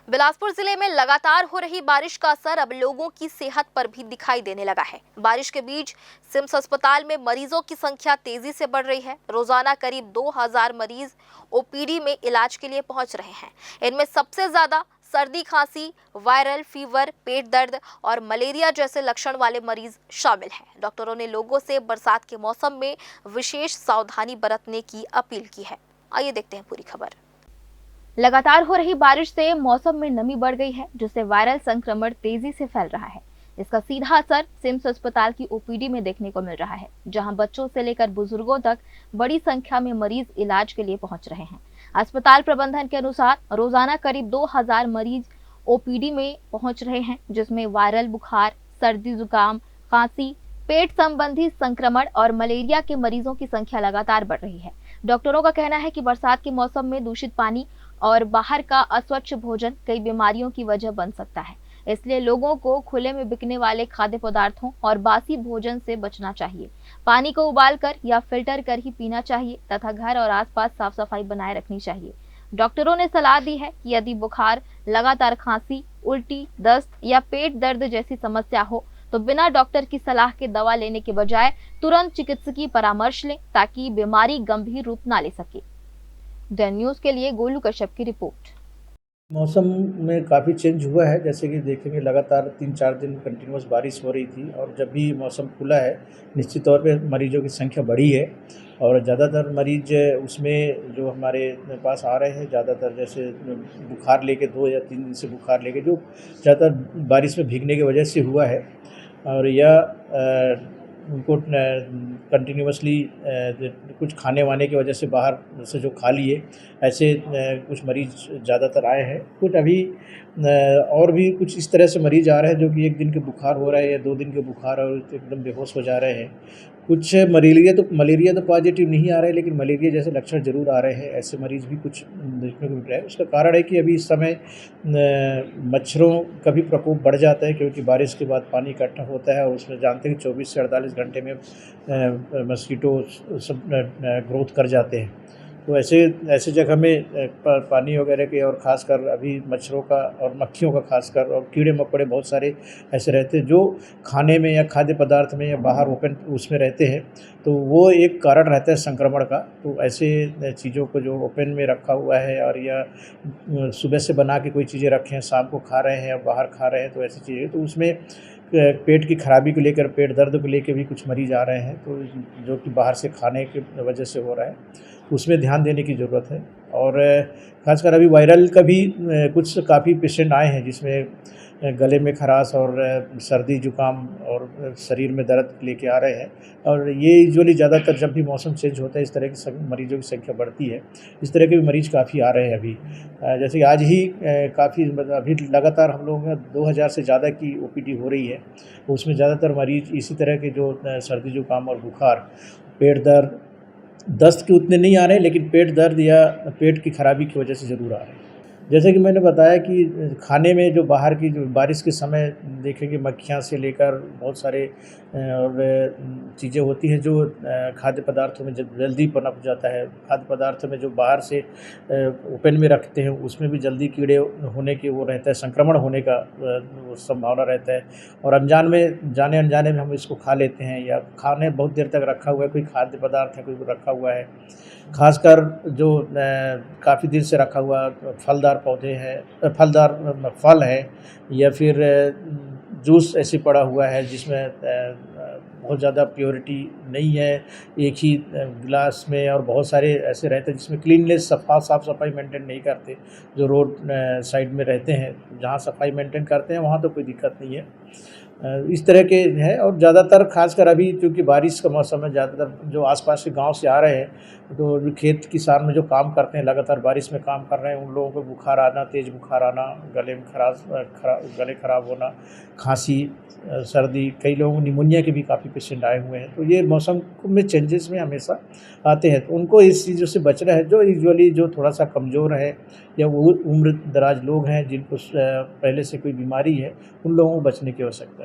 बिलासपुर जिले में लगातार हो रही बारिश का असर अब लोगों की सेहत पर भी दिखाई देने लगा है। बारिश के बीच सिम्स अस्पताल में मरीजों की संख्या तेजी से बढ़ रही है। रोजाना करीब 2000 मरीज ओपीडी में इलाज के लिए पहुंच रहे हैं। इनमें सबसे ज्यादा सर्दी, खांसी, वायरल फीवर, पेट दर्द और मलेरिया जैसे लक्षण वाले मरीज शामिल हैं। डॉक्टरों ने लोगों से बरसात के मौसम में विशेष सावधानी बरतने की अपील की है। आइए देखते हैं पूरी खबर। लगातार हो रही बारिश से मौसम में नमी बढ़ गई है, जिससे वायरल संक्रमण तेजी से फैल रहा है। इसका सीधा असर सिम्स अस्पताल की ओपीडी में देखने को मिल रहा है, जहां बच्चों से लेकर बुजुर्गों तक बड़ी संख्या में मरीज इलाज के लिए पहुंच रहे हैं। अस्पताल प्रबंधन के अनुसार रोजाना करीब 2000 मरीज ओपीडी में पहुंच रहे हैं, जिसमें वायरल बुखार, सर्दी, जुकाम, खांसी, पेट संबंधी संक्रमण और मलेरिया के मरीजों की संख्या लगातार बढ़ रही है। डॉक्टरों का कहना है कि बरसात के मौसम में दूषित पानी और बाहर का अस्वच्छ भोजन कई बीमारियों की वजह बन सकता है। इसलिए लोगों को खुले में बिकने वाले खाद्य पदार्थों और बासी भोजन से बचना चाहिए। पानी को उबालकर या फिल्टर कर ही पीना चाहिए तथा घर और आसपास साफ सफाई बनाए रखनी चाहिए। डॉक्टरों ने सलाह दी है कि यदि बुखार, लगातार खांसी, उल्टी, दस्त या पेट दर्द जैसी समस्या हो तो बिना डॉक्टर की सलाह के दवा लेने के बजाय तुरंत चिकित्सकीय परामर्श लें, ताकि बीमारी गंभीर रूप ना ले सके। द न्यूज़ के लिए गोलू कश्यप की रिपोर्ट। मौसम में काफ़ी चेंज हुआ है। जैसे कि देखेंगे लगातार 3-4 दिन कंटिन्यूअस बारिश हो रही थी और जब भी मौसम खुला है निश्चित तौर पे मरीजों की संख्या बढ़ी है और ज़्यादातर मरीज उसमें जो हमारे पास आ रहे हैं ज़्यादातर जैसे बुखार लेके 2 या 3 दिन से बुखार लेके जो ज़्यादातर बारिश में भीगने की वजह से हुआ है और यह उनको कंटिन्यूअसली कुछ खाने वाने की वजह से बाहर से जो खा लिए ऐसे कुछ मरीज़ ज़्यादातर आए हैं। कुछ अभी और भी कुछ इस तरह से मरीज़ आ रहे हैं जो कि 1 दिन के बुखार हो रहा है या 2 दिन के बुखार और एकदम बेहोश हो जा रहे हैं। कुछ मलेरिया तो पॉजिटिव नहीं आ रहे हैं, लेकिन मलेरिया जैसे लक्षण ज़रूर आ रहे हैं। ऐसे मरीज़ भी कुछ देखने को मिल रहा है। उसका कारण है कि अभी इस समय मच्छरों का भी प्रकोप बढ़ जाता है, क्योंकि बारिश के बाद पानी इकट्ठा होता है और उसमें जानते हैं कि 24 से 48 घंटे में मस्कीटो सब ग्रोथ कर जाते हैं। तो ऐसे जगह में पानी वगैरह के और ख़ासकर अभी मच्छरों का और मक्खियों का ख़ासकर और कीड़े मकोड़े बहुत सारे ऐसे रहते हैं जो खाने में या खाद्य पदार्थ में या बाहर ओपन उसमें रहते हैं, तो वो एक कारण रहता है संक्रमण का। तो ऐसे चीज़ों को जो ओपन में रखा हुआ है और या सुबह से बना के कोई चीज़ें रखे हैं, शाम को खा रहे हैं या बाहर खा रहे हैं, तो ऐसी चीज़ें तो उसमें पेट की खराबी को लेकर, पेट दर्द को लेकर भी कुछ मरीज़ आ रहे हैं, तो जो कि बाहर से खाने की वजह से हो रहा है, उसमें ध्यान देने की ज़रूरत है। और ख़ासकर अभी वायरल का भी कुछ काफ़ी पेशेंट आए हैं जिसमें गले में खराश और सर्दी, जुकाम और शरीर में दर्द लेके आ रहे हैं। और ये यूजुअली ज़्यादातर जब भी मौसम चेंज होता है इस तरह की मरीज़ों की संख्या बढ़ती है। इस तरह के भी मरीज़ काफ़ी आ रहे हैं अभी। जैसे कि आज ही काफ़ी अभी लगातार हम लोगों में 2000 से ज़्यादा की ओपीडी हो रही है। उसमें ज़्यादातर मरीज़ इसी तरह के जो सर्दी, जुकाम और बुखार, पेट दर्द, दस्त के उतने नहीं आ रहे हैं, लेकिन पेट दर्द या पेट की खराबी की वजह से ज़रूर आ रहे हैं। जैसे कि मैंने बताया कि खाने में जो बाहर की जो बारिश के समय देखेंगे मक्खियाँ से लेकर बहुत सारे और चीज़ें होती हैं जो खाद्य पदार्थों में जल्दी पनप जाता है। खाद्य पदार्थ में जो बाहर से ओपन में रखते हैं उसमें भी जल्दी कीड़े होने के वो रहता है, संक्रमण होने का वो संभावना रहता है और जाने अनजाने में हम इसको खा लेते हैं या खाने बहुत देर तक रखा हुआ है, कोई खाद्य पदार्थ है, कोई रखा हुआ है। ख़ासकर जो काफ़ी दिन से रखा हुआ फलदार पौधे हैं, फलदार फल है या फिर जूस ऐसे पड़ा हुआ है जिसमें बहुत ज़्यादा प्योरिटी नहीं है, एक ही गिलास में, और बहुत सारे ऐसे रहते हैं जिसमें क्लीननेस साफ़ सफाई मेंटेन नहीं करते। जो रोड साइड में रहते हैं, जहाँ सफाई मेंटेन करते हैं वहाँ तो कोई दिक्कत नहीं है। इस तरह के हैं और ज़्यादातर खासकर अभी क्योंकि बारिश का मौसम है, ज़्यादातर जो आसपास के गांव से आ रहे हैं, तो खेत किसान में जो काम करते हैं, लगातार बारिश में काम कर रहे हैं, उन लोगों को बुखार आना, तेज़ बुखार आना, गले में गले खराब होना, खांसी, सर्दी, कई लोगों को निमोनिया के भी काफ़ी पेशेंट आए हुए हैं। तो ये मौसम में चेंजेस में हमेशा आते हैं, तो उनको इस चीज़ों से बचना है। जो यूजुअली जो थोड़ा सा कमज़ोर है या वो उम्र दराज लोग हैं जिनको पहले से कोई बीमारी है, उन लोगों को बचने की आवश्यकता है।